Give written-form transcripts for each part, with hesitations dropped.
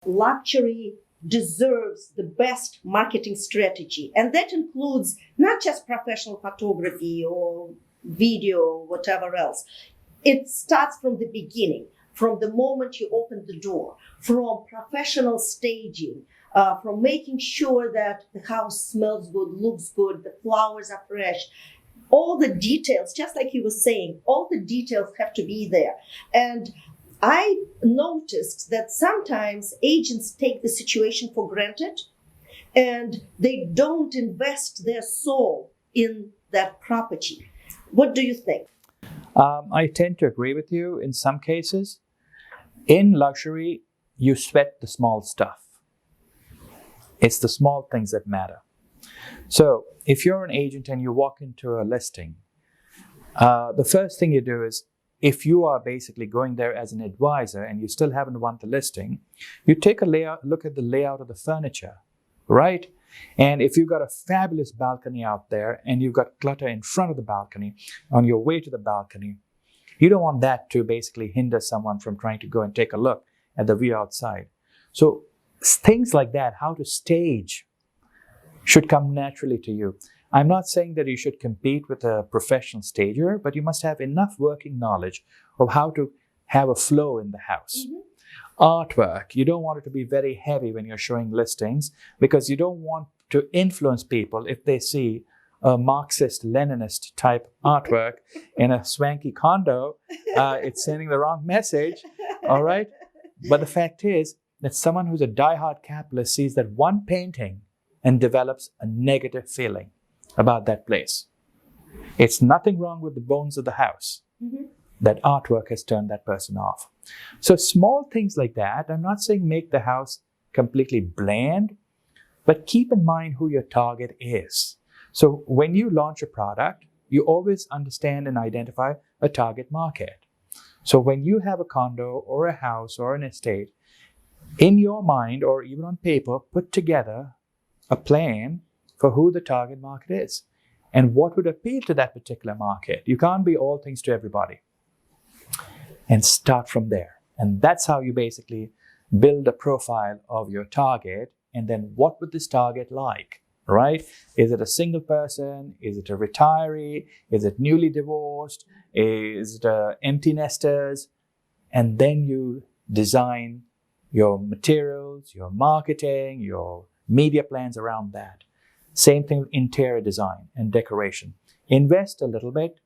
Luxury deserves the best marketing strategy. And that includes not just professional photography or video or whatever else. It starts from the beginning, from the moment you open the door, from professional staging, from making sure that the house smells good, looks good, the flowers are fresh. All the details, just like you were saying, all the details have to be there. And I noticed that sometimes agents take the situation for granted and they don't invest their soul in that property. What do you think? I tend to agree with you in some cases. In luxury, you sweat the small stuff. It's the small things that matter. So if you're an agent and you walk into a listing, the first thing you do is, if you are basically going there as an advisor and you still haven't won the listing, you take a look at the layout of the furniture, right? And if you've got a fabulous balcony out there and you've got clutter in front of the balcony, on your way to the balcony, you don't want that to basically hinder someone from trying to go and take a look at the view outside. So things like that, how to stage, should come naturally to you. I'm not saying that you should compete with a professional stager, but you must have enough working knowledge of how to have a flow in the house. Mm-hmm. Artwork, you don't want it to be very heavy when you're showing listings because you don't want to influence people if they see a Marxist-Leninist type artwork in a swanky condo. It's sending the wrong message, all right? But the fact is that someone who's a diehard capitalist sees that one painting and develops a negative feeling about that place. It's nothing wrong with the bones of the house. Mm-hmm. That artwork has turned that person off. So small things like that, I'm not saying make the house completely bland, but keep in mind who your target is. So when you launch a product, you always understand and identify a target market. So when you have a condo or a house or an estate, in your mind or even on paper, put together a plan for who the target market is and what would appeal to that particular market. You can't be all things to everybody. And start from there. And that's how you basically build a profile of your target. And then what would this target like, right? Is it a single person? Is it a retiree? Is it newly divorced? Is it empty nesters? And then you design your materials, your marketing, your media plans around that. Same thing with interior design and decoration. Invest a little bit.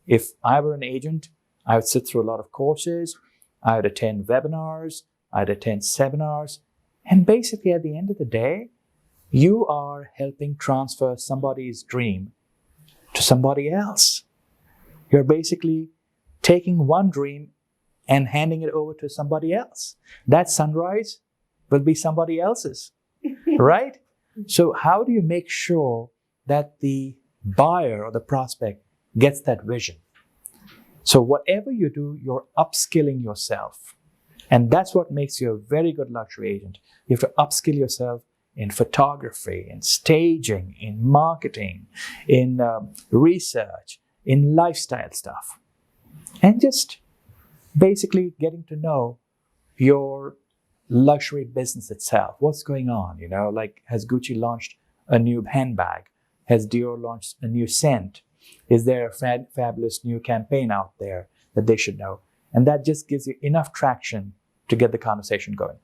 If I were an agent, I would sit through a lot of courses. I would attend webinars. I'd attend seminars. And basically, at the end of the day, you are helping transfer somebody's dream to somebody else. You're basically taking one dream and handing it over to somebody else. That sunrise will be somebody else's, right? So how do you make sure that the buyer or the prospect gets that vision? So whatever you do, you're upskilling yourself. And that's what makes you a very good luxury agent. You have to upskill yourself in photography, in staging, in marketing, in research, in lifestyle stuff. And just basically getting to know your luxury business itself. What's going on? You know, like, has Gucci launched a new handbag? Has Dior launched a new scent? Is there a fabulous new campaign out there that they should know? And that just gives you enough traction to get the conversation going.